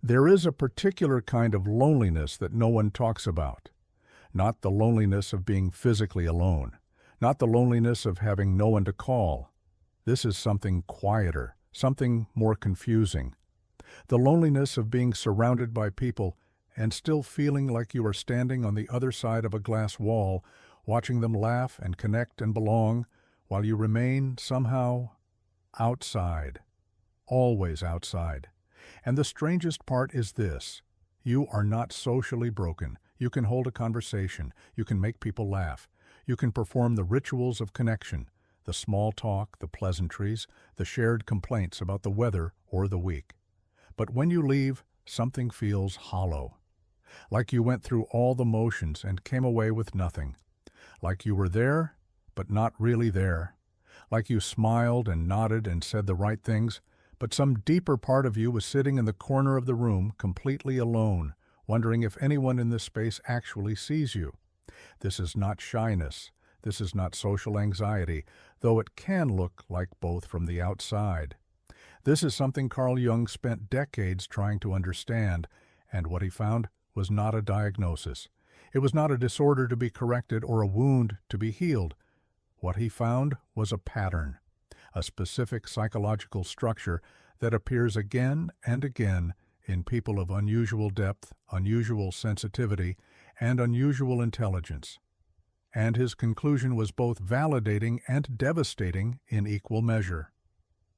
There is a particular kind of loneliness that no one talks about. Not the loneliness of being physically alone, not the loneliness of having no one to call. This is something quieter, something more confusing. The loneliness of being surrounded by people and still feeling like you are standing on the other side of a glass wall, watching them laugh and connect and belong, while you remain somehow outside, always outside. And the strangest part is this: you are not socially broken. You can hold a conversation. You can make people laugh. You can perform the rituals of connection, the small talk, the pleasantries, the shared complaints about the weather or the week. But when you leave, something feels hollow. Like you went through all the motions and came away with nothing. Like you were there, but not really there. Like you smiled and nodded and said the right things, but some deeper part of you was sitting in the corner of the room, completely alone, wondering if anyone in this space actually sees you. This is not shyness. This is not social anxiety, though it can look like both from the outside. This is something Carl Jung spent decades trying to understand, and what he found was not a diagnosis. It was not a disorder to be corrected or a wound to be healed. What he found was a pattern, a specific psychological structure that appears again and again in people of unusual depth, unusual sensitivity, and unusual intelligence. And his conclusion was both validating and devastating in equal measure.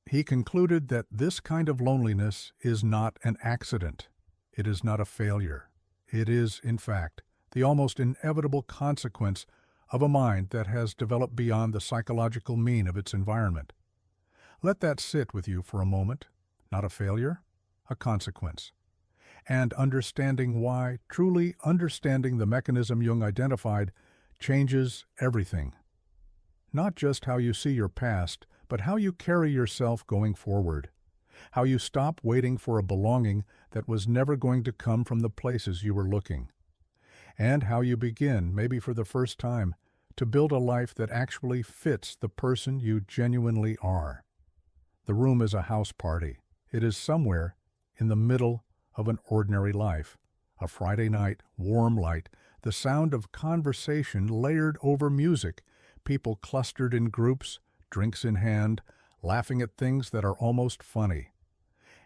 He concluded that this kind of loneliness is not an accident. It is not a failure. It is, in fact, the almost inevitable consequence of a mind that has developed beyond the psychological mean of its environment. Let that sit with you for a moment. Not a failure, a consequence. And understanding why, truly understanding the mechanism Jung identified, changes everything. Not just how you see your past, but how you carry yourself going forward. How you stop waiting for a belonging that was never going to come from the places you were looking. And how you begin, maybe for the first time, to build a life that actually fits the person you genuinely are. The room is a house party. It is somewhere in the middle of an ordinary life. A Friday night, warm light, the sound of conversation layered over music, people clustered in groups, drinks in hand, laughing at things that are almost funny.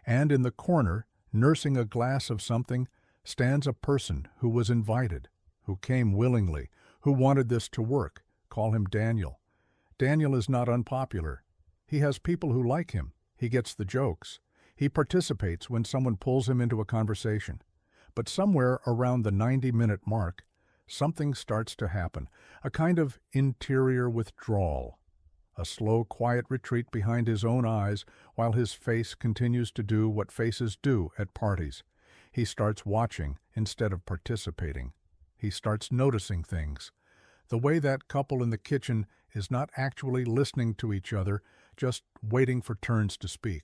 And in the corner, nursing a glass of something, stands a person who was invited, who came willingly, who wanted this to work. Call him Daniel. Daniel is not unpopular. He has people who like him. He gets the jokes. He participates when someone pulls him into a conversation. But somewhere around the 90-minute mark, something starts to happen, a kind of interior withdrawal, a slow, quiet retreat behind his own eyes while his face continues to do what faces do at parties. He starts watching instead of participating. He starts noticing things. The way that couple in the kitchen is not actually listening to each other, just waiting for turns to speak.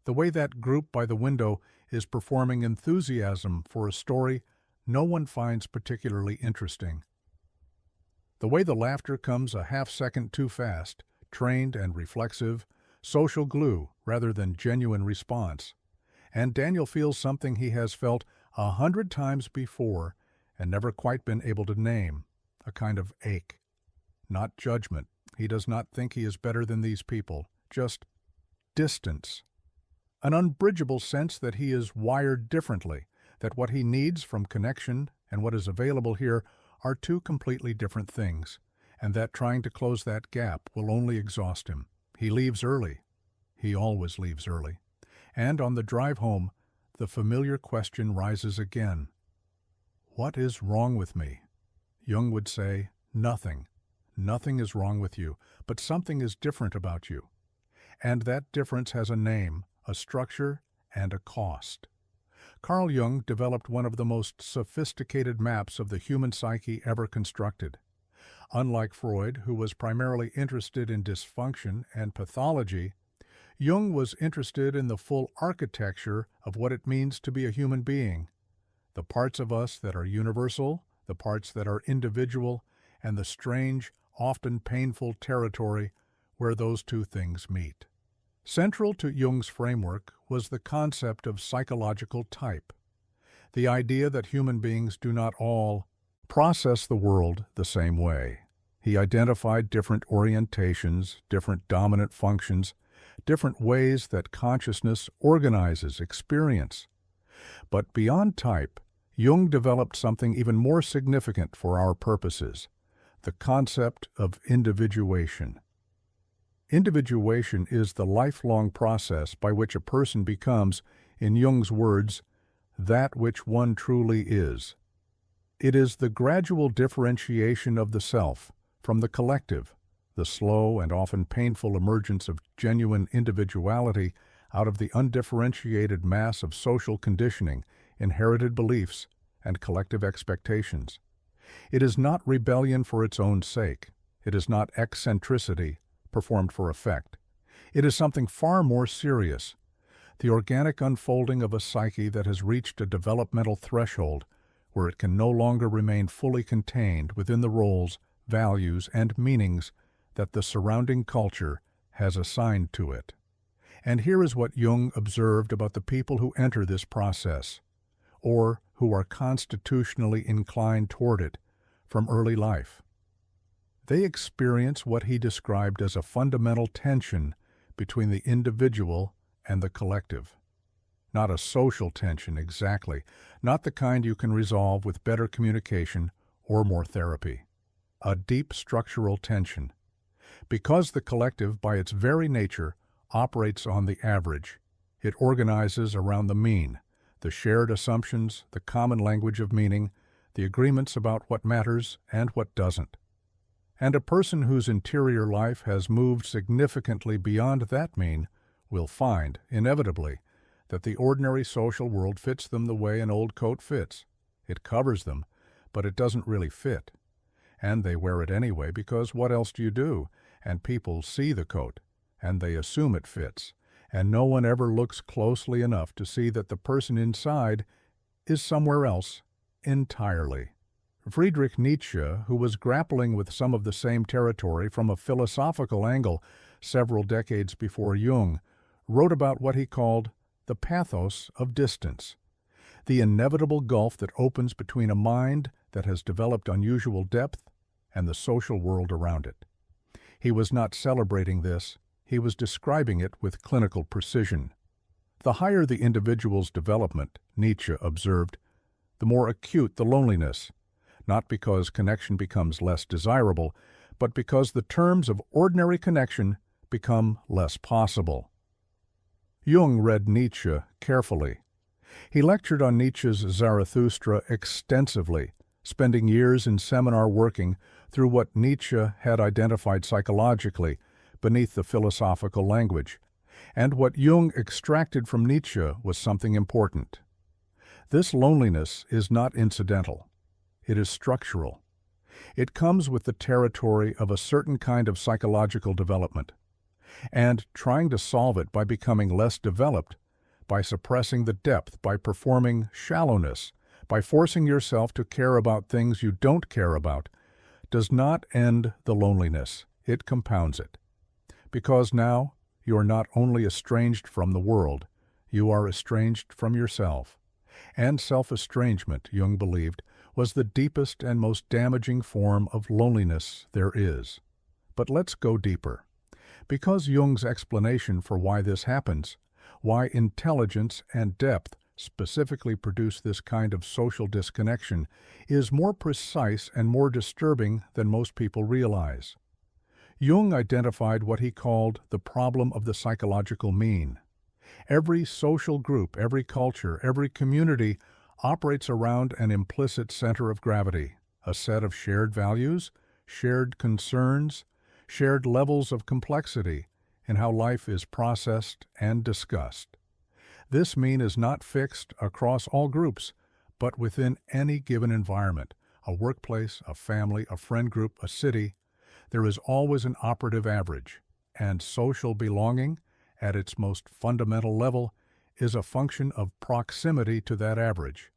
The way that group by the window is performing enthusiasm for a story no one finds particularly interesting. The way the laughter comes a half-second too fast, trained and reflexive, social glue rather than genuine response. And Daniel feels something he has felt 100 times before and never quite been able to name, a kind of ache. Not judgment. He does not think he is better than these people, just distance. An unbridgeable sense that he is wired differently, that what he needs from connection and what is available here are two completely different things, and that trying to close that gap will only exhaust him. He leaves early. He always leaves early. And on the drive home, the familiar question rises again. What is wrong with me? Jung would say, nothing. Nothing is wrong with you, but something is different about you. And that difference has a name, a structure, and a cost. Carl Jung developed one of the most sophisticated maps of the human psyche ever constructed. Unlike Freud, who was primarily interested in dysfunction and pathology, Jung was interested in the full architecture of what it means to be a human being, the parts of us that are universal, the parts that are individual, and the strange, often painful territory where those two things meet. Central to Jung's framework was the concept of psychological type, the idea that human beings do not all process the world the same way. He identified different orientations, different dominant functions, different ways that consciousness organizes experience. But beyond type, Jung developed something even more significant for our purposes, the concept of individuation. Individuation is the lifelong process by which a person becomes, in Jung's words, that which one truly is. It is the gradual differentiation of the self from the collective, the slow and often painful emergence of genuine individuality out of the undifferentiated mass of social conditioning, inherited beliefs, and collective expectations. It is not rebellion for its own sake. It is not eccentricity performed for effect. It is something far more serious, the organic unfolding of a psyche that has reached a developmental threshold where it can no longer remain fully contained within the roles, values, and meanings that the surrounding culture has assigned to it. And here is what Jung observed about the people who enter this process, or who are constitutionally inclined toward it from early life. They experience what he described as a fundamental tension between the individual and the collective. Not a social tension exactly, not the kind you can resolve with better communication or more therapy. A deep structural tension. Because the collective, by its very nature, operates on the average, it organizes around the mean, the shared assumptions, the common language of meaning, the agreements about what matters and what doesn't. And a person whose interior life has moved significantly beyond that mean will find, inevitably, that the ordinary social world fits them the way an old coat fits. It covers them, but it doesn't really fit. And they wear it anyway because what else do you do? And people see the coat, and they assume it fits, and no one ever looks closely enough to see that the person inside is somewhere else entirely. Friedrich Nietzsche, who was grappling with some of the same territory from a philosophical angle several decades before Jung, wrote about what he called the pathos of distance, the inevitable gulf that opens between a mind that has developed unusual depth and the social world around it. He was not celebrating this, he was describing it with clinical precision. The higher the individual's development, Nietzsche observed, the more acute the loneliness, not because connection becomes less desirable, but because the terms of ordinary connection become less possible. Jung read Nietzsche carefully. He lectured on Nietzsche's Zarathustra extensively, spending years in seminar working through what Nietzsche had identified psychologically beneath the philosophical language. And what Jung extracted from Nietzsche was something important. This loneliness is not incidental. It is structural. It comes with the territory of a certain kind of psychological development. And trying to solve it by becoming less developed, by suppressing the depth, by performing shallowness, by forcing yourself to care about things you don't care about, does not end the loneliness, it compounds it. Because now you are not only estranged from the world, you are estranged from yourself. And self-estrangement, Jung believed, was the deepest and most damaging form of loneliness there is. But let's go deeper. Because Jung's explanation for why this happens, why intelligence and depth specifically produce this kind of social disconnection, is more precise and more disturbing than most people realize. Jung identified what he called the problem of the psychological mean. Every social group, every culture, every community operates around an implicit center of gravity, a set of shared values, shared concerns, shared levels of complexity in how life is processed and discussed. This mean is not fixed across all groups, but within any given environment, a workplace, a family, a friend group, a city. There is always an operative average, and social belonging, at its most fundamental level, is a function of proximity to that average.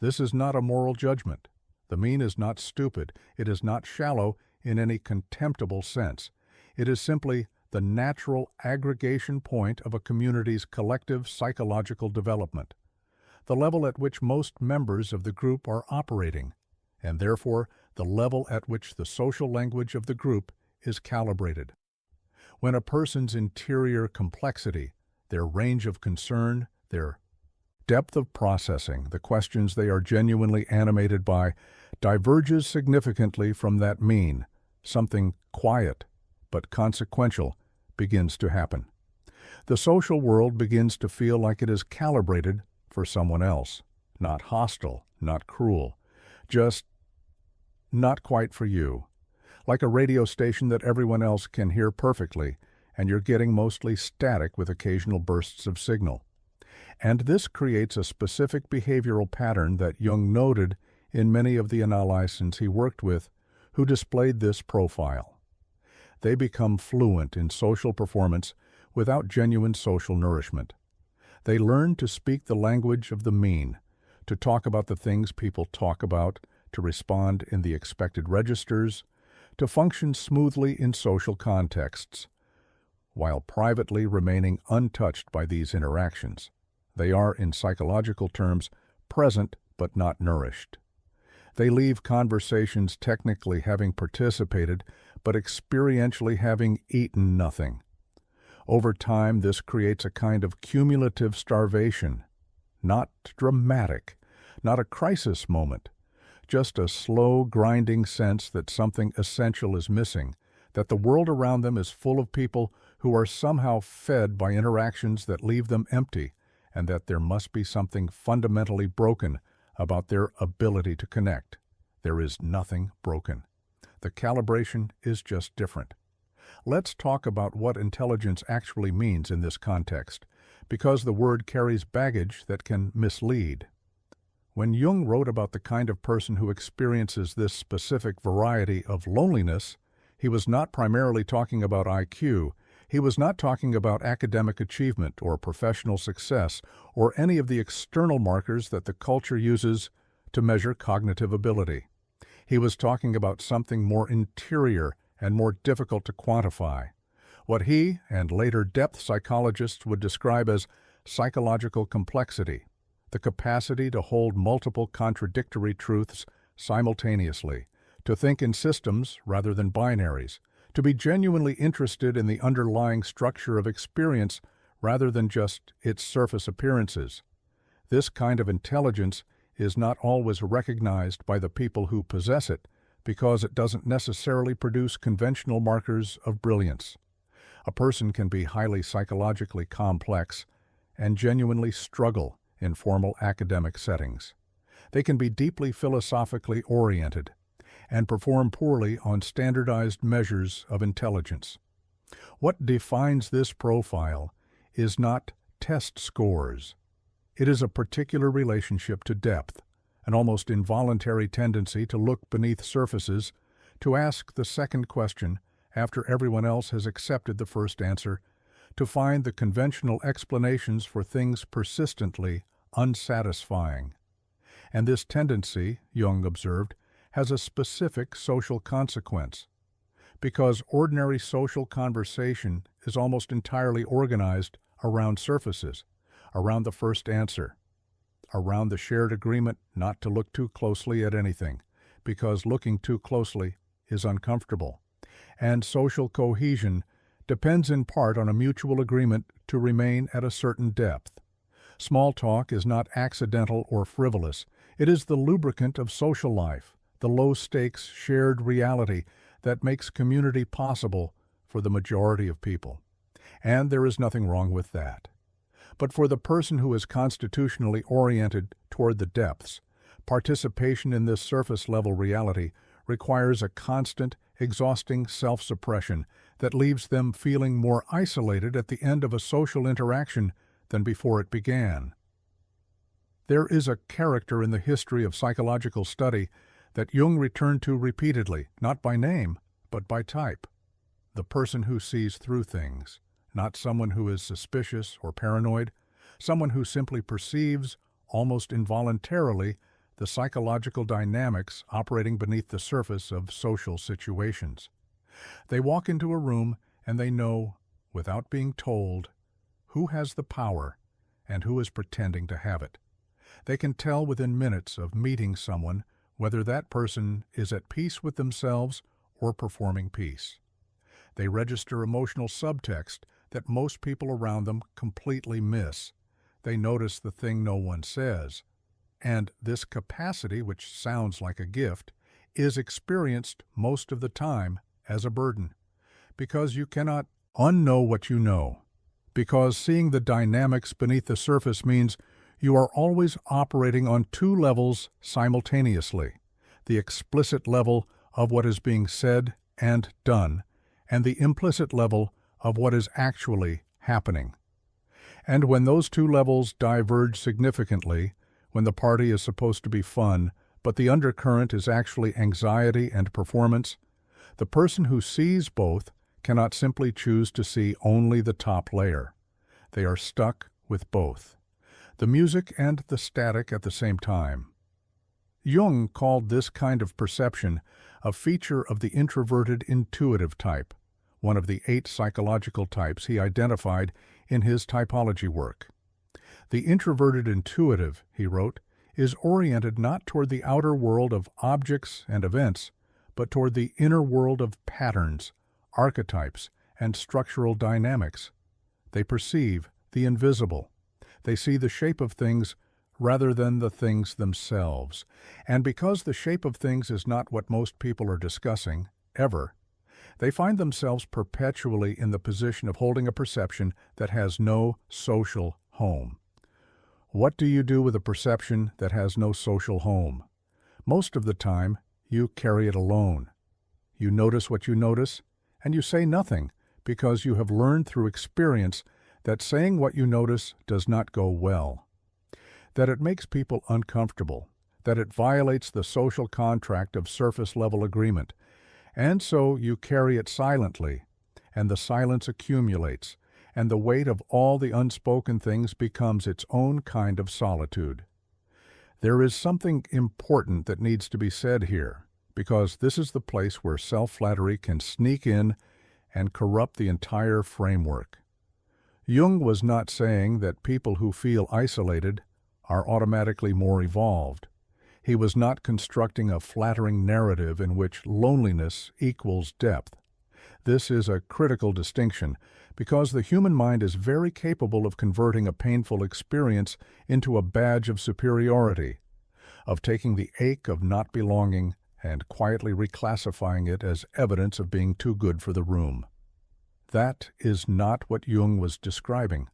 This is not a moral judgment. The mean is not stupid. It is not shallow in any contemptible sense. It is simply the natural aggregation point of a community's collective psychological development, the level at which most members of the group are operating, and therefore the level at which the social language of the group is calibrated. When a person's interior complexity, their range of concern, their depth of processing, the questions they are genuinely animated by, diverges significantly from that mean, something quiet but consequential begins to happen. The social world begins to feel like it is calibrated for someone else, not hostile, not cruel, just not quite for you. Like a radio station that everyone else can hear perfectly, and you're getting mostly static with occasional bursts of signal. And this creates a specific behavioral pattern that Jung noted in many of the analysts he worked with who displayed this profile. They become fluent in social performance without genuine social nourishment. They learn to speak the language of the mean, to talk about the things people talk about, to respond in the expected registers, to function smoothly in social contexts, while privately remaining untouched by these interactions. They are, in psychological terms, present but not nourished. They leave conversations technically having participated, but experientially having eaten nothing. Over time, this creates a kind of cumulative starvation, not dramatic, not a crisis moment, just a slow, grinding sense that something essential is missing, that the world around them is full of people who are somehow fed by interactions that leave them empty, and that there must be something fundamentally broken about their ability to connect. There is nothing broken. The calibration is just different. Let's talk about what intelligence actually means in this context, because the word carries baggage that can mislead. When Jung wrote about the kind of person who experiences this specific variety of loneliness, he was not primarily talking about IQ. He was not talking about academic achievement or professional success or any of the external markers that the culture uses to measure cognitive ability. He was talking about something more interior and more difficult to quantify, what he and later depth psychologists would describe as psychological complexity, the capacity to hold multiple contradictory truths simultaneously, to think in systems rather than binaries, to be genuinely interested in the underlying structure of experience rather than just its surface appearances. This kind of intelligence is not always recognized by the people who possess it because it doesn't necessarily produce conventional markers of brilliance. A person can be highly psychologically complex and genuinely struggle in formal academic settings. They can be deeply philosophically oriented and perform poorly on standardized measures of intelligence. What defines this profile is not test scores. It is a particular relationship to depth, an almost involuntary tendency to look beneath surfaces, to ask the second question after everyone else has accepted the first answer, to find the conventional explanations for things persistently unsatisfying. And this tendency, Jung observed, has a specific social consequence, because ordinary social conversation is almost entirely organized around surfaces, around the first answer, around the shared agreement not to look too closely at anything, because looking too closely is uncomfortable. And social cohesion depends in part on a mutual agreement to remain at a certain depth. Small talk is not accidental or frivolous. It is the lubricant of social life, the low-stakes shared reality that makes community possible for the majority of people. And there is nothing wrong with that. But for the person who is constitutionally oriented toward the depths, participation in this surface-level reality requires a constant, exhausting self-suppression that leaves them feeling more isolated at the end of a social interaction than before it began. There is a character in the history of psychological study that Jung returned to repeatedly, not by name, but by type. The person who sees through things, not someone who is suspicious or paranoid, someone who simply perceives, almost involuntarily, the psychological dynamics operating beneath the surface of social situations. They walk into a room and they know without being told, who has the power and who is pretending to have it. They can tell within minutes of meeting someone whether that person is at peace with themselves or performing peace. They register emotional subtext that most people around them completely miss. They notice the thing no one says. And this capacity, which sounds like a gift, is experienced most of the time as a burden. Because you cannot unknow what you know. Because seeing the dynamics beneath the surface means you are always operating on two levels simultaneously: the explicit level of what is being said and done, and the implicit level of what is actually happening. And when those two levels diverge significantly, when the party is supposed to be fun, but the undercurrent is actually anxiety and performance, the person who sees both cannot simply choose to see only the top layer. They are stuck with both, the music and the static at the same time. Jung called this kind of perception a feature of the introverted intuitive type, one of the 8 psychological types he identified in his typology work. The introverted intuitive, he wrote, is oriented not toward the outer world of objects and events, but toward the inner world of patterns, archetypes, and structural dynamics. They perceive the invisible. They see the shape of things rather than the things themselves. And because the shape of things is not what most people are discussing, ever, they find themselves perpetually in the position of holding a perception that has no social home. What do you do with a perception that has no social home? Most of the time, you carry it alone. You notice what you notice, and you say nothing because you have learned through experience that saying what you notice does not go well, that it makes people uncomfortable, that it violates the social contract of surface-level agreement, and so you carry it silently, and the silence accumulates, and the weight of all the unspoken things becomes its own kind of solitude. There is something important that needs to be said here, because this is the place where self-flattery can sneak in and corrupt the entire framework. Jung was not saying that people who feel isolated are automatically more evolved. He was not constructing a flattering narrative in which loneliness equals depth. This is a critical distinction because the human mind is very capable of converting a painful experience into a badge of superiority, of taking the ache of not belonging and quietly reclassifying it as evidence of being too good for the room. That is not what Jung was describing.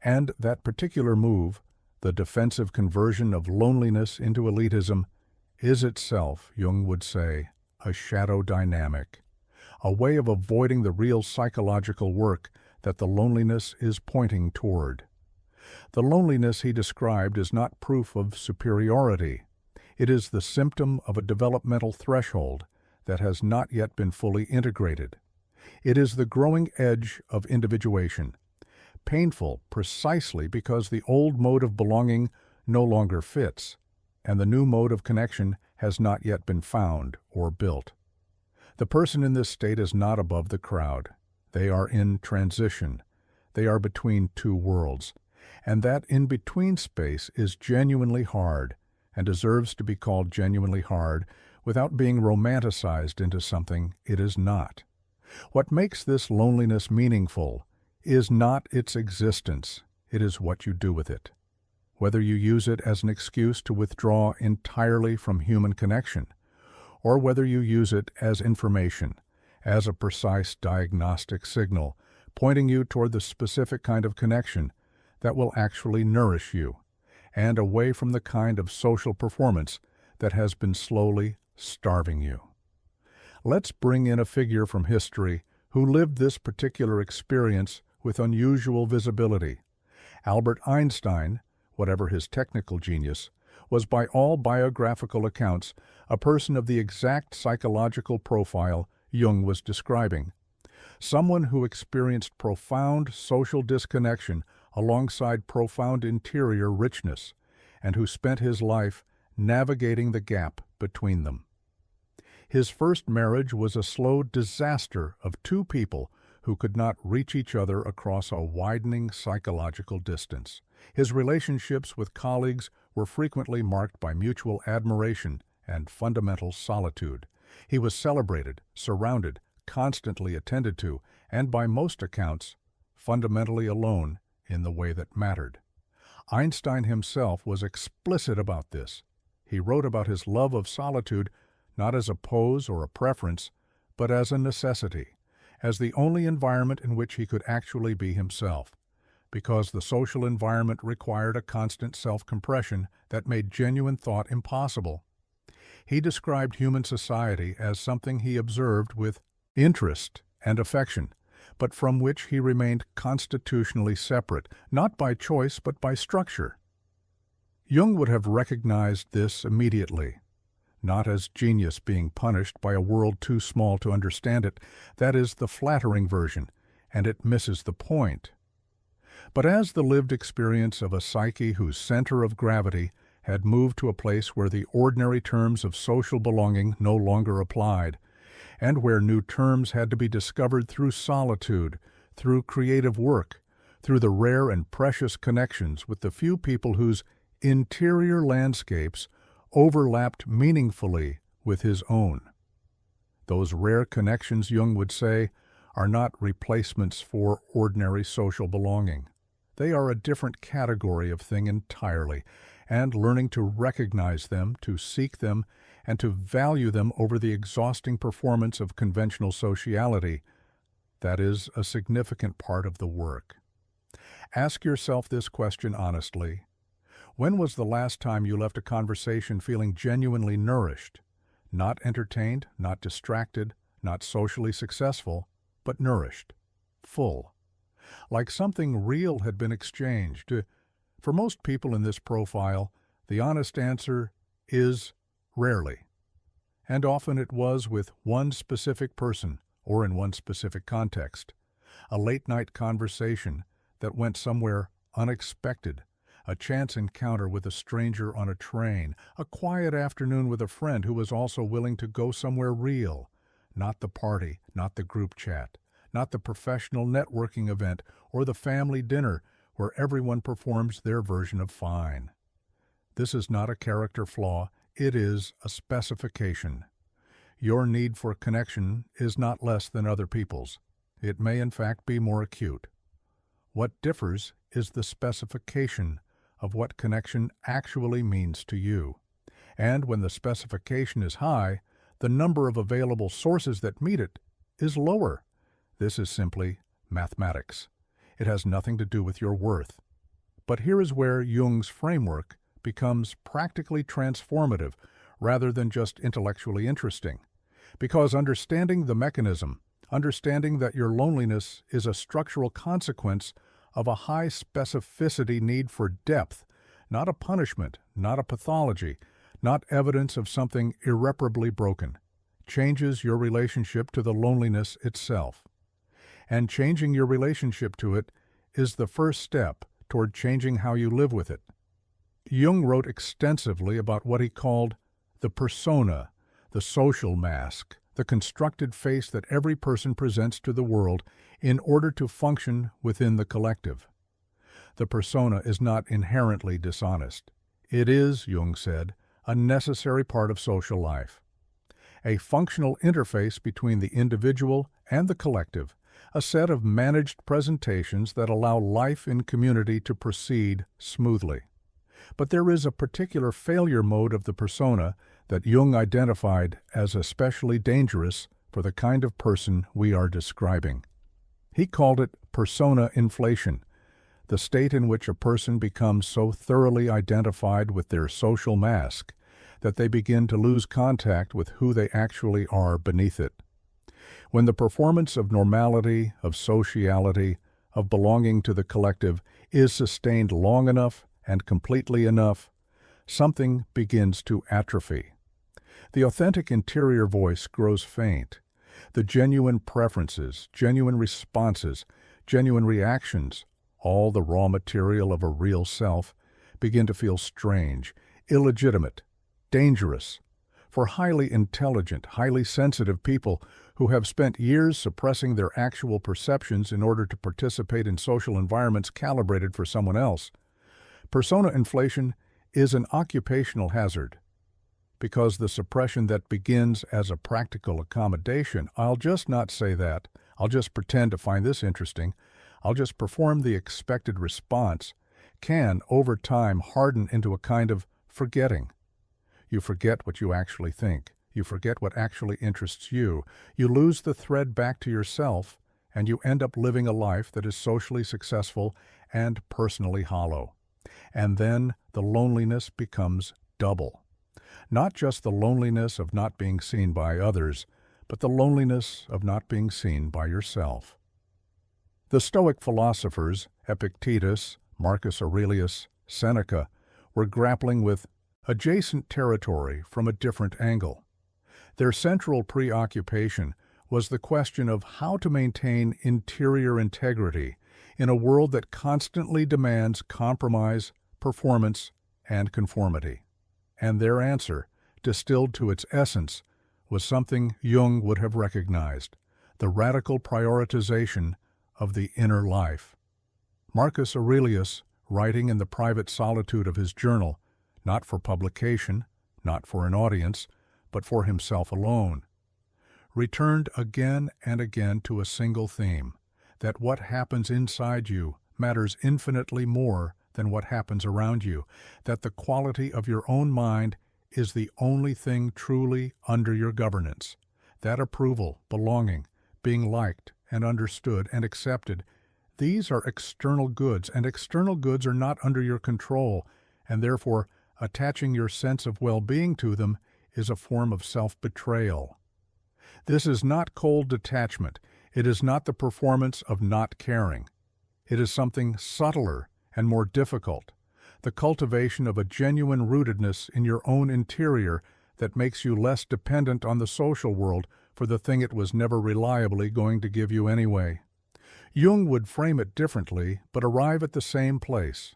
And that particular move, the defensive conversion of loneliness into elitism, is itself, Jung would say, a shadow dynamic, a way of avoiding the real psychological work that the loneliness is pointing toward. The loneliness he described is not proof of superiority. It is the symptom of a developmental threshold that has not yet been fully integrated. It is the growing edge of individuation, painful precisely because the old mode of belonging no longer fits, and the new mode of connection has not yet been found or built. The person in this state is not above the crowd. They are in transition. They are between two worlds, and that in-between space is genuinely hard and deserves to be called genuinely hard without being romanticized into something it is not. What makes this loneliness meaningful is not its existence, it is what you do with it. Whether you use it as an excuse to withdraw entirely from human connection, or whether you use it as information, as a precise diagnostic signal, pointing you toward the specific kind of connection that will actually nourish you, and away from the kind of social performance that has been slowly starving you. Let's bring in a figure from history who lived this particular experience with unusual visibility. Albert Einstein, whatever his technical genius, was by all biographical accounts a person of the exact psychological profile Jung was describing. Someone who experienced profound social disconnection alongside profound interior richness, and who spent his life navigating the gap between them. His first marriage was a slow disaster of two people who could not reach each other across a widening psychological distance. His relationships with colleagues were frequently marked by mutual admiration and fundamental solitude. He was celebrated, surrounded, constantly attended to, and by most accounts, fundamentally alone in the way that mattered. Einstein himself was explicit about this. He wrote about his love of solitude not as a pose or a preference, but as a necessity, as the only environment in which he could actually be himself, because the social environment required a constant self-compression that made genuine thought impossible. He described human society as something he observed with interest and affection, but from which he remained constitutionally separate, not by choice but by structure. Jung would have recognized this immediately, not as genius being punished by a world too small to understand it. That is the flattering version, and it misses the point. But as the lived experience of a psyche whose center of gravity had moved to a place where the ordinary terms of social belonging no longer applied, and where new terms had to be discovered through solitude, through creative work, through the rare and precious connections with the few people whose interior landscapes overlapped meaningfully with his own. Those rare connections, Jung would say, are not replacements for ordinary social belonging. They are a different category of thing entirely, and learning to recognize them, to seek them, and to value them over the exhausting performance of conventional sociality, that is a significant part of the work. Ask yourself this question honestly. When was the last time you left a conversation feeling genuinely nourished? Not entertained, not distracted, not socially successful, but nourished, full. Like something real had been exchanged. For most people in this profile, the honest answer is rarely. And often it was with one specific person or in one specific context. A late-night conversation that went somewhere unexpected, a chance encounter with a stranger on a train, a quiet afternoon with a friend who was also willing to go somewhere real, not the party, not the group chat, not the professional networking event or the family dinner where everyone performs their version of fine. This is not a character flaw, it is a specification. Your need for connection is not less than other people's. It may in fact be more acute. What differs is the specification of what connection actually means to you. And when the specification is high, the number of available sources that meet it is lower. This is simply mathematics. It has nothing to do with your worth. But here is where Jung's framework becomes practically transformative rather than just intellectually interesting. Because understanding the mechanism, understanding that your loneliness is a structural consequence of a high specificity need for depth, not a punishment, not a pathology, not evidence of something irreparably broken, changes your relationship to the loneliness itself. And changing your relationship to it is the first step toward changing how you live with it. Jung wrote extensively about what he called the persona, the social mask, the constructed face that every person presents to the world in order to function within the collective. The persona is not inherently dishonest. It is, Jung said, a necessary part of social life. A functional interface between the individual and the collective, a set of managed presentations that allow life in community to proceed smoothly. But there is a particular failure mode of the persona that Jung identified as especially dangerous for the kind of person we are describing. He called it persona inflation, the state in which a person becomes so thoroughly identified with their social mask that they begin to lose contact with who they actually are beneath it. When the performance of normality, of sociality, of belonging to the collective is sustained long enough and completely enough, something begins to atrophy. The authentic interior voice grows faint. The genuine preferences, genuine responses, genuine reactions, all the raw material of a real self, begin to feel strange, illegitimate, dangerous. For highly intelligent, highly sensitive people who have spent years suppressing their actual perceptions in order to participate in social environments calibrated for someone else, persona inflation is an occupational hazard. Because the suppression that begins as a practical accommodation, I'll just not say that, I'll just pretend to find this interesting, I'll just perform the expected response, can, over time, harden into a kind of forgetting. You forget what you actually think. You forget what actually interests you. You lose the thread back to yourself, and you end up living a life that is socially successful and personally hollow. And then the loneliness becomes double. Not just the loneliness of not being seen by others, but the loneliness of not being seen by yourself. The Stoic philosophers, Epictetus, Marcus Aurelius, Seneca, were grappling with adjacent territory from a different angle. Their central preoccupation was the question of how to maintain interior integrity in a world that constantly demands compromise, performance, and conformity. And their answer, distilled to its essence, was something Jung would have recognized: the radical prioritization of the inner life. Marcus Aurelius, writing in the private solitude of his journal, not for publication, not for an audience, but for himself alone, returned again and again to a single theme, that what happens inside you matters infinitely more than what happens around you, that the quality of your own mind is the only thing truly under your governance, that approval, belonging, being liked and understood and accepted, these are external goods, and external goods are not under your control, and therefore attaching your sense of well-being to them is a form of self-betrayal. This is not cold detachment. It is not the performance of not caring. It is something subtler and more difficult, the cultivation of a genuine rootedness in your own interior that makes you less dependent on the social world for the thing it was never reliably going to give you anyway. Jung would frame it differently, but arrive at the same place.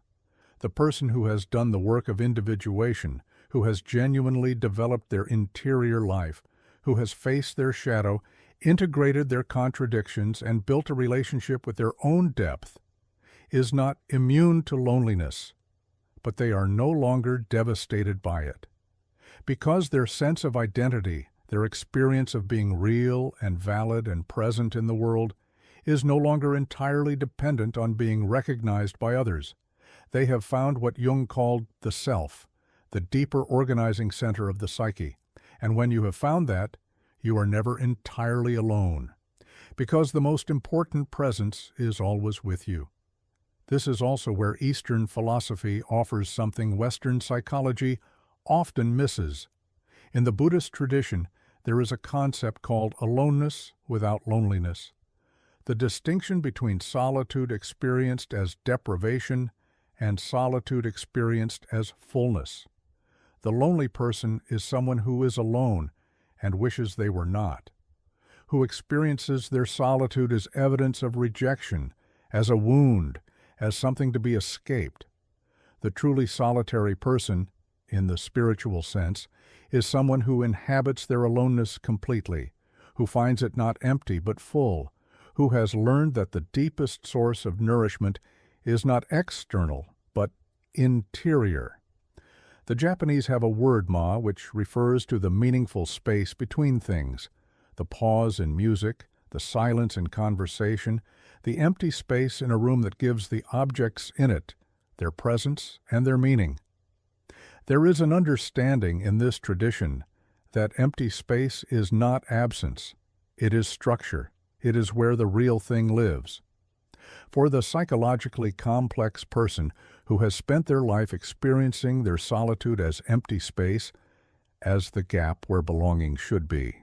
The person who has done the work of individuation, who has genuinely developed their interior life, who has faced their shadow, integrated their contradictions, and built a relationship with their own depth, is not immune to loneliness, but they are no longer devastated by it. Because their sense of identity, their experience of being real and valid and present in the world, is no longer entirely dependent on being recognized by others. They have found what Jung called the self, the deeper organizing center of the psyche, and when you have found that, you are never entirely alone, because the most important presence is always with you. This is also where Eastern philosophy offers something Western psychology often misses. In the Buddhist tradition, there is a concept called aloneness without loneliness. The distinction between solitude experienced as deprivation and solitude experienced as fullness. The lonely person is someone who is alone and wishes they were not, who experiences their solitude as evidence of rejection, as a wound, as something to be escaped. The truly solitary person, in the spiritual sense, is someone who inhabits their aloneness completely, who finds it not empty but full, who has learned that the deepest source of nourishment is not external, but interior. The Japanese have a word, ma, which refers to the meaningful space between things, the pause in music, the silence in conversation, the empty space in a room that gives the objects in it their presence and their meaning. There is an understanding in this tradition that empty space is not absence, it is structure. It is where the real thing lives. For the psychologically complex person who has spent their life experiencing their solitude as empty space, as the gap where belonging should be.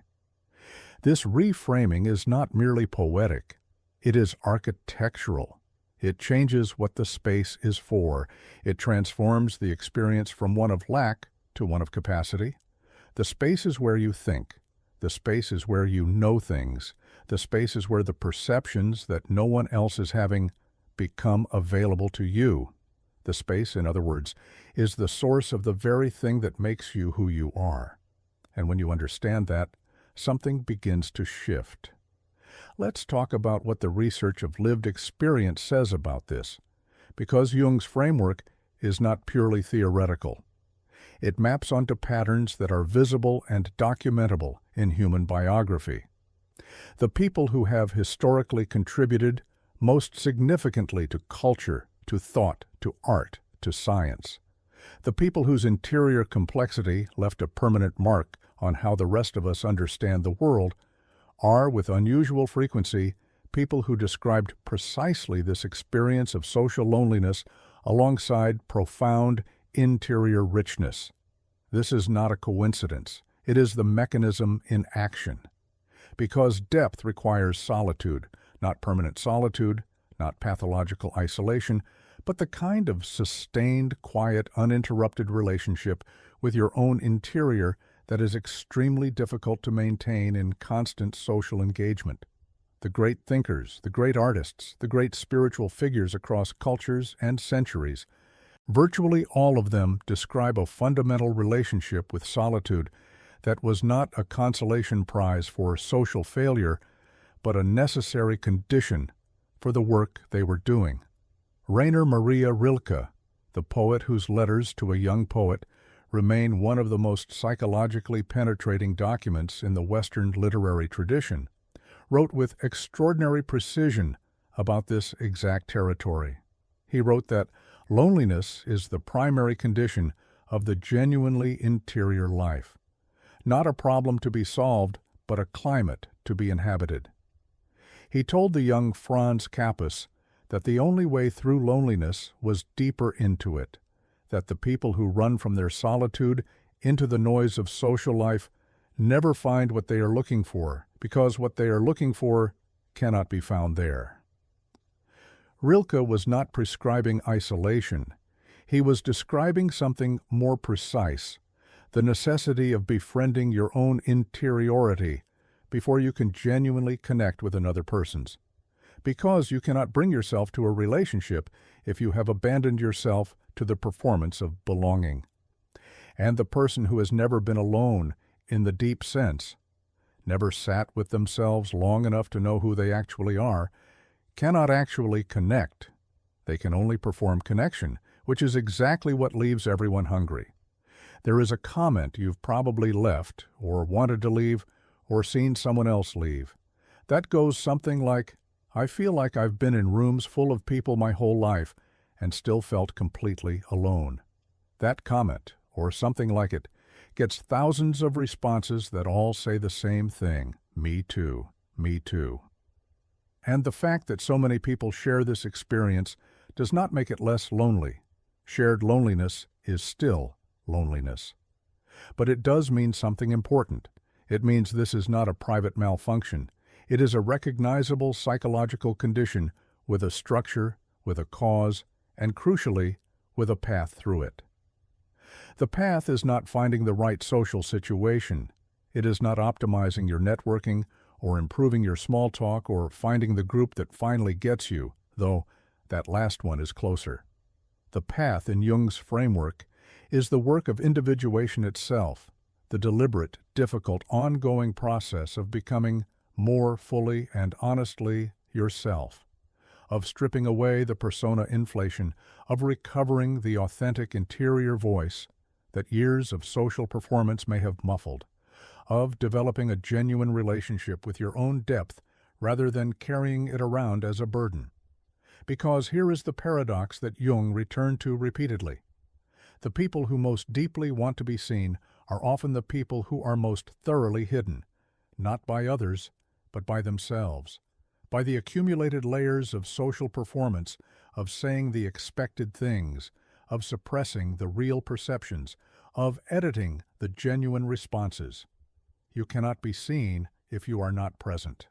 This reframing is not merely poetic, it is architectural. It changes what the space is for. It transforms the experience from one of lack to one of capacity. The space is where you think. The space is where you know things. The space is where the perceptions that no one else is having become available to you. The space, in other words, is the source of the very thing that makes you who you are. And when you understand that, something begins to shift. Let's talk about what the research of lived experience says about this, because Jung's framework is not purely theoretical. It maps onto patterns that are visible and documentable in human biography. The people who have historically contributed most significantly to culture, to thought, to art, to science. The people whose interior complexity left a permanent mark on how the rest of us understand the world are, with unusual frequency, people who described precisely this experience of social loneliness alongside profound interior richness. This is not a coincidence. It is the mechanism in action. Because depth requires solitude, not permanent solitude, not pathological isolation, but the kind of sustained, quiet, uninterrupted relationship with your own interior that is extremely difficult to maintain in constant social engagement. The great thinkers, the great artists, the great spiritual figures across cultures and centuries, virtually all of them describe a fundamental relationship with solitude that was not a consolation prize for social failure, but a necessary condition for the work they were doing. Rainer Maria Rilke, the poet whose letters to a young poet remain one of the most psychologically penetrating documents in the Western literary tradition, wrote with extraordinary precision about this exact territory. He wrote that loneliness is the primary condition of the genuinely interior life, not a problem to be solved, but a climate to be inhabited. He told the young Franz Capus that the only way through loneliness was deeper into it, that the people who run from their solitude into the noise of social life never find what they are looking for, because what they are looking for cannot be found there. Rilke was not prescribing isolation. He was describing something more precise, the necessity of befriending your own interiority before you can genuinely connect with another person's. Because you cannot bring yourself to a relationship if you have abandoned yourself to the performance of belonging. And the person who has never been alone in the deep sense, never sat with themselves long enough to know who they actually are, cannot actually connect. They can only perform connection, which is exactly what leaves everyone hungry. There is a comment you've probably left, or wanted to leave, or seen someone else leave. That goes something like, "I feel like I've been in rooms full of people my whole life and still felt completely alone." That comment, or something like it, gets thousands of responses that all say the same thing: "Me too, me too." And the fact that so many people share this experience does not make it less lonely. Shared loneliness is still loneliness. But it does mean something important. It means this is not a private malfunction. It is a recognizable psychological condition with a structure, with a cause, and crucially, with a path through it. The path is not finding the right social situation. It is not optimizing your networking or improving your small talk or finding the group that finally gets you, though that last one is closer. The path in Jung's framework is the work of individuation itself, the deliberate, difficult, ongoing process of becoming more fully and honestly yourself, of stripping away the persona inflation, of recovering the authentic interior voice that years of social performance may have muffled, of developing a genuine relationship with your own depth rather than carrying it around as a burden. Because here is the paradox that Jung returned to repeatedly. The people who most deeply want to be seen are often the people who are most thoroughly hidden, not by others, but by themselves, by the accumulated layers of social performance, of saying the expected things, of suppressing the real perceptions, of editing the genuine responses. You cannot be seen if you are not present.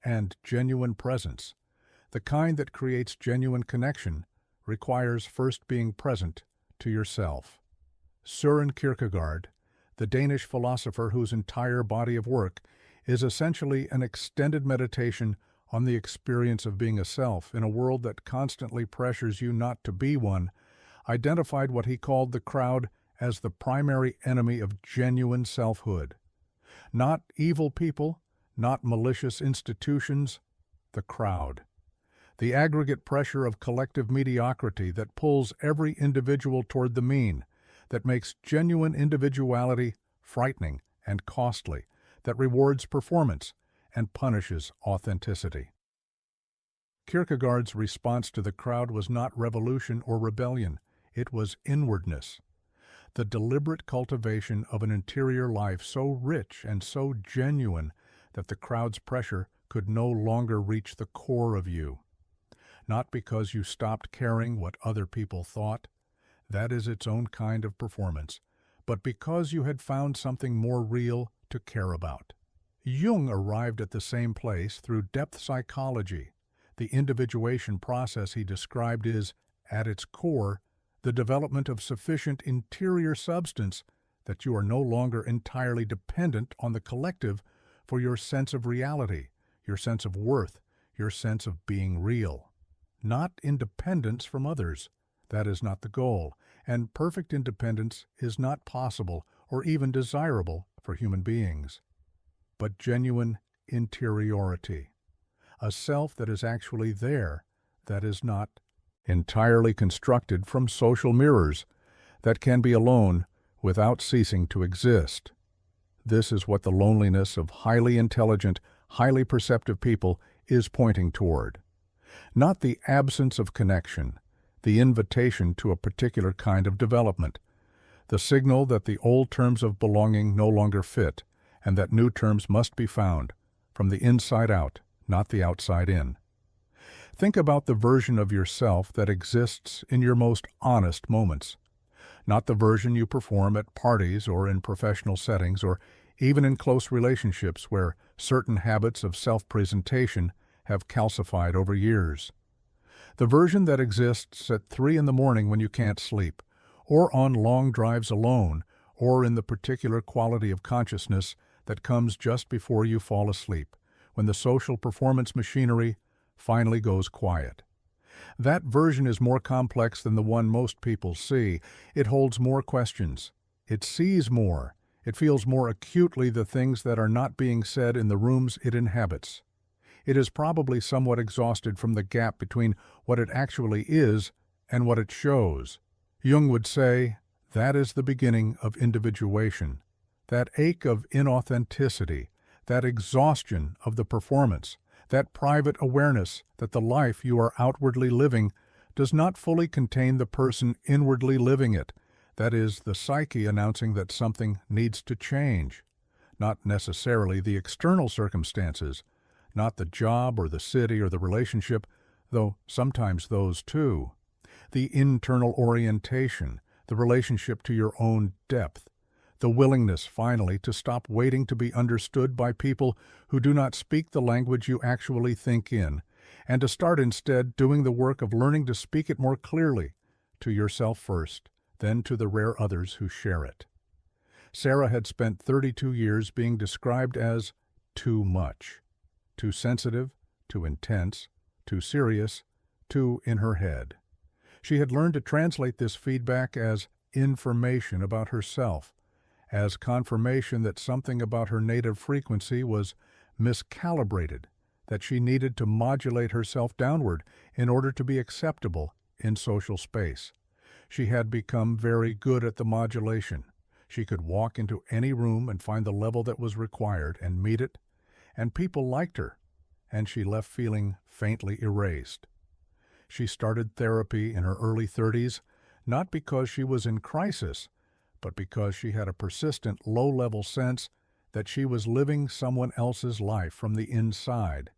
And genuine presence, the kind that creates genuine connection, requires first being present to yourself. Søren Kierkegaard, the Danish philosopher whose entire body of work is essentially an extended meditation on the experience of being a self in a world that constantly pressures you not to be one, identified what he called the crowd as the primary enemy of genuine selfhood. Not evil people, not malicious institutions, the crowd. The aggregate pressure of collective mediocrity that pulls every individual toward the mean, that makes genuine individuality frightening and costly, that rewards performance and punishes authenticity. Kierkegaard's response to the crowd was not revolution or rebellion, it was inwardness. The deliberate cultivation of an interior life so rich and so genuine that the crowd's pressure could no longer reach the core of you. Not because you stopped caring what other people thought, that is its own kind of performance, but because you had found something more real to care about. Jung arrived at the same place through depth psychology. The individuation process he described is, at its core, the development of sufficient interior substance that you are no longer entirely dependent on the collective for your sense of reality, your sense of worth, your sense of being real. Not independence from others. That is not the goal, and perfect independence is not possible or even desirable for human beings. But genuine interiority, a self that is actually there, that is not entirely constructed from social mirrors, that can be alone without ceasing to exist. This is what the loneliness of highly intelligent, highly perceptive people is pointing toward. Not the absence of connection, the invitation to a particular kind of development, the signal that the old terms of belonging no longer fit, and that new terms must be found, from the inside out, not the outside in. Think about the version of yourself that exists in your most honest moments, not the version you perform at parties or in professional settings or even in close relationships where certain habits of self-presentation have calcified over years. The version that exists at 3 in the morning when you can't sleep, or on long drives alone, or in the particular quality of consciousness that comes just before you fall asleep, when the social performance machinery finally goes quiet. That version is more complex than the one most people see. It holds more questions. It sees more. It feels more acutely the things that are not being said in the rooms it inhabits. It is probably somewhat exhausted from the gap between what it actually is and what it shows. Jung would say, that is the beginning of individuation. That ache of inauthenticity, that exhaustion of the performance, that private awareness that the life you are outwardly living does not fully contain the person inwardly living it, that is, the psyche announcing that something needs to change. Not necessarily the external circumstances, not the job or the city or the relationship, though sometimes those too. The internal orientation, the relationship to your own depth, the willingness, finally, to stop waiting to be understood by people who do not speak the language you actually think in, and to start instead doing the work of learning to speak it more clearly, to yourself first, then to the rare others who share it. Sarah had spent 32 years being described as too much, too sensitive, too intense, too serious, too in her head. She had learned to translate this feedback as information about herself, as confirmation that something about her native frequency was miscalibrated, that she needed to modulate herself downward in order to be acceptable in social space. She had become very good at the modulation. She could walk into any room and find the level that was required and meet it, and people liked her, and she left feeling faintly erased. She started therapy in her early 30s, not because she was in crisis, but because she had a persistent low-level sense that she was living someone else's life from the inside,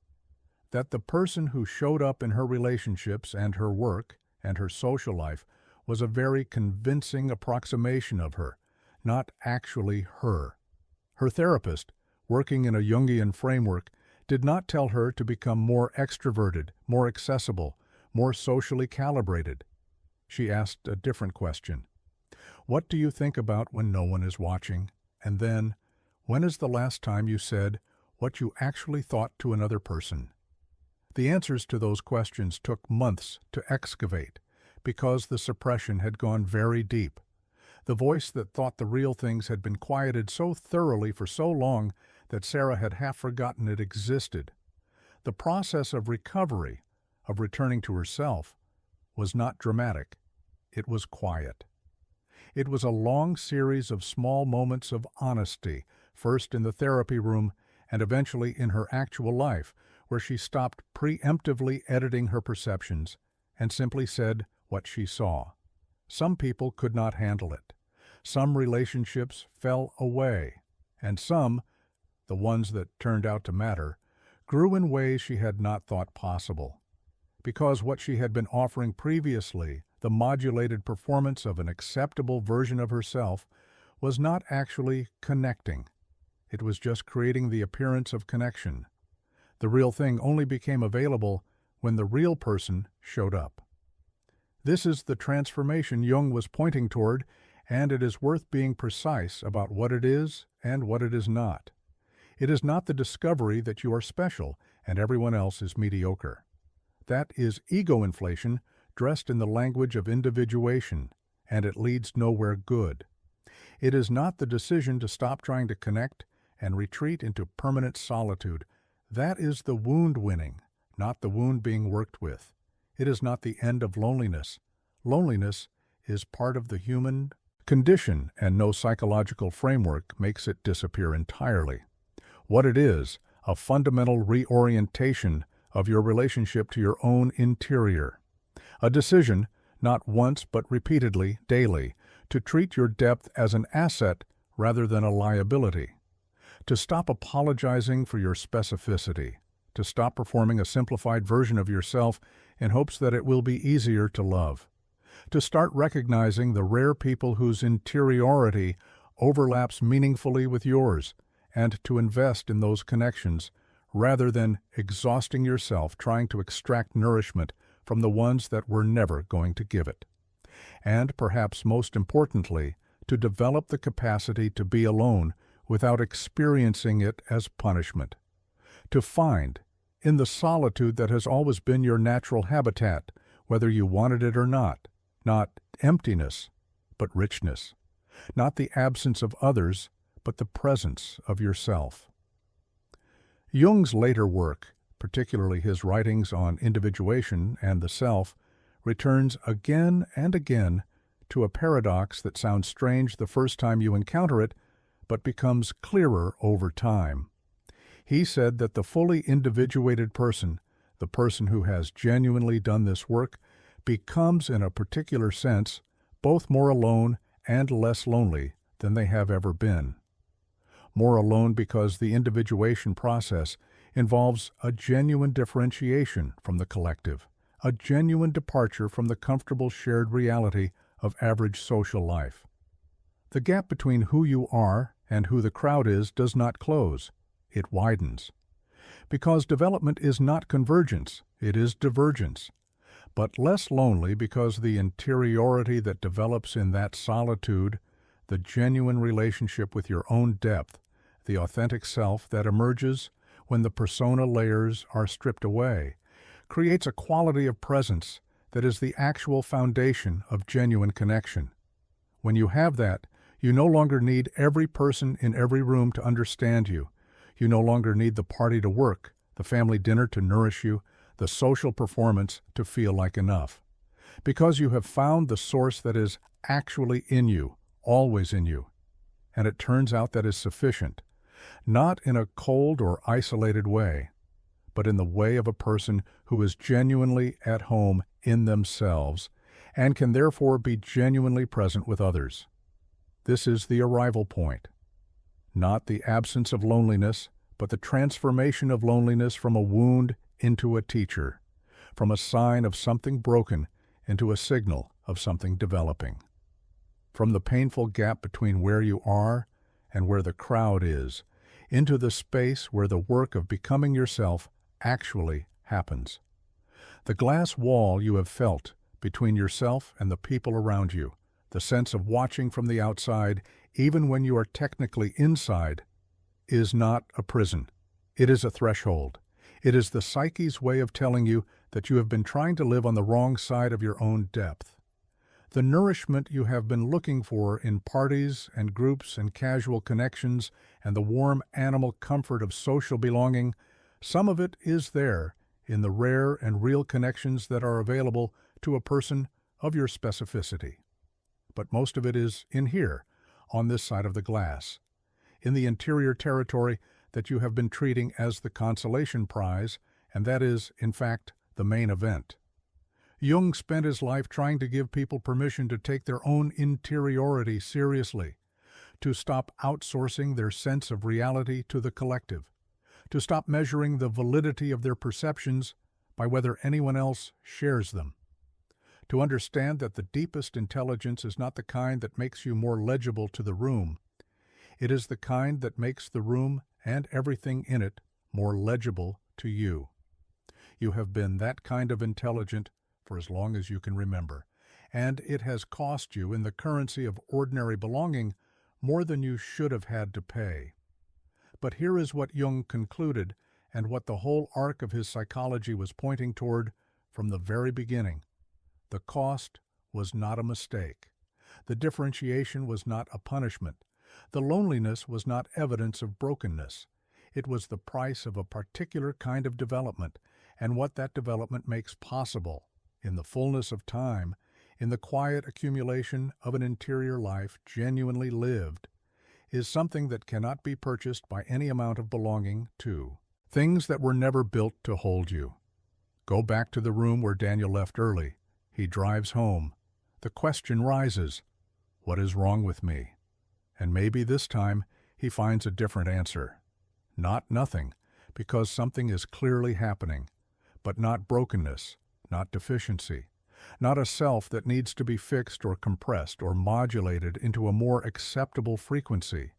that the person who showed up in her relationships and her work and her social life was a very convincing approximation of her, not actually her. Her therapist, working in a Jungian framework, did not tell her to become more extroverted, more accessible, more socially calibrated. She asked a different question. What do you think about when no one is watching? And then, when is the last time you said what you actually thought to another person? The answers to those questions took months to excavate because the suppression had gone very deep. The voice that thought the real things had been quieted so thoroughly for so long that Sarah had half forgotten it existed. The process of recovery, of returning to herself, was not dramatic. It was quiet. It was a long series of small moments of honesty, first in the therapy room and eventually in her actual life, where she stopped preemptively editing her perceptions and simply said what she saw. Some people could not handle it. Some relationships fell away, and some, the ones that turned out to matter, grew in ways she had not thought possible. Because what she had been offering previously, the modulated performance of an acceptable version of herself, was not actually connecting. It was just creating the appearance of connection. The real thing only became available when the real person showed up. This is the transformation Jung was pointing toward, and it is worth being precise about what it is and what it is not. It is not the discovery that you are special and everyone else is mediocre. That is ego inflation dressed in the language of individuation, and it leads nowhere good. It is not the decision to stop trying to connect and retreat into permanent solitude. That is the wound winning, not the wound being worked with. It is not the end of loneliness. Loneliness is part of the human condition, and no psychological framework makes it disappear entirely. What it is, a fundamental reorientation of your relationship to your own interior. A decision, not once but repeatedly, daily, to treat your depth as an asset rather than a liability. To stop apologizing for your specificity. To stop performing a simplified version of yourself in hopes that it will be easier to love. To start recognizing the rare people whose interiority overlaps meaningfully with yours, and to invest in those connections rather than exhausting yourself trying to extract nourishment from the ones that were never going to give it. And perhaps most importantly, to develop the capacity to be alone without experiencing it as punishment. To find, in the solitude that has always been your natural habitat, whether you wanted it or not emptiness, but richness. Not the absence of others, but the presence of yourself. Jung's later work, particularly his writings on individuation and the self, returns again and again to a paradox that sounds strange the first time you encounter it, but becomes clearer over time. He said that the fully individuated person, the person who has genuinely done this work, becomes, in a particular sense, both more alone and less lonely than they have ever been. More alone because the individuation process involves a genuine differentiation from the collective, a genuine departure from the comfortable shared reality of average social life. The gap between who you are and who the crowd is does not close, it widens. Because development is not convergence, it is divergence. But less lonely because the interiority that develops in that solitude, the genuine relationship with your own depth, the authentic self that emerges when the persona layers are stripped away, creates a quality of presence that is the actual foundation of genuine connection. When you have that, you no longer need every person in every room to understand you. You no longer need the party to work, the family dinner to nourish you, the social performance to feel like enough. Because you have found the source that is actually in you, always in you. And it turns out that is sufficient, not in a cold or isolated way, but in the way of a person who is genuinely at home in themselves and can therefore be genuinely present with others. This is the arrival point. Not the absence of loneliness, but the transformation of loneliness from a wound into a teacher, from a sign of something broken into a signal of something developing. From the painful gap between where you are and where the crowd is, into the space where the work of becoming yourself actually happens. The glass wall you have felt between yourself and the people around you, the sense of watching from the outside, even when you are technically inside, is not a prison. It is a threshold. It is the psyche's way of telling you that you have been trying to live on the wrong side of your own depth. The nourishment you have been looking for in parties and groups and casual connections and the warm animal comfort of social belonging, some of it is there in the rare and real connections that are available to a person of your specificity. But most of it is in here, on this side of the glass, in the interior territory that you have been treating as the consolation prize, and that is, in fact, the main event. Jung spent his life trying to give people permission to take their own interiority seriously, to stop outsourcing their sense of reality to the collective, to stop measuring the validity of their perceptions by whether anyone else shares them, to understand that the deepest intelligence is not the kind that makes you more legible to the room. It is the kind that makes the room and everything in it more legible to you. You have been that kind of intelligent for as long as you can remember, and it has cost you in the currency of ordinary belonging more than you should have had to pay. But here is what Jung concluded, and what the whole arc of his psychology was pointing toward from the very beginning. The cost was not a mistake. The differentiation was not a punishment. The loneliness was not evidence of brokenness. It was the price of a particular kind of development, and what that development makes possible, in the fullness of time, in the quiet accumulation of an interior life genuinely lived, is something that cannot be purchased by any amount of belonging to things that were never built to hold you. Go back to the room where Daniel left early. He drives home. The question rises, what is wrong with me? And maybe this time he finds a different answer. Not nothing, because something is clearly happening, but not brokenness, not deficiency, not a self that needs to be fixed or compressed or modulated into a more acceptable frequency.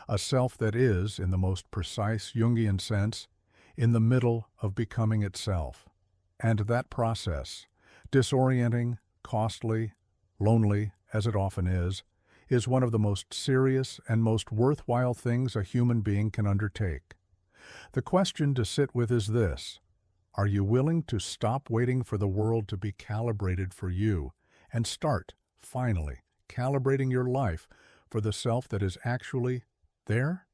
A self that is, in the most precise Jungian sense, in the middle of becoming itself. And that process, disorienting, costly, lonely, as it often is one of the most serious and most worthwhile things a human being can undertake. The question to sit with is this: are you willing to stop waiting for the world to be calibrated for you and start, finally, calibrating your life for the self that is actually there?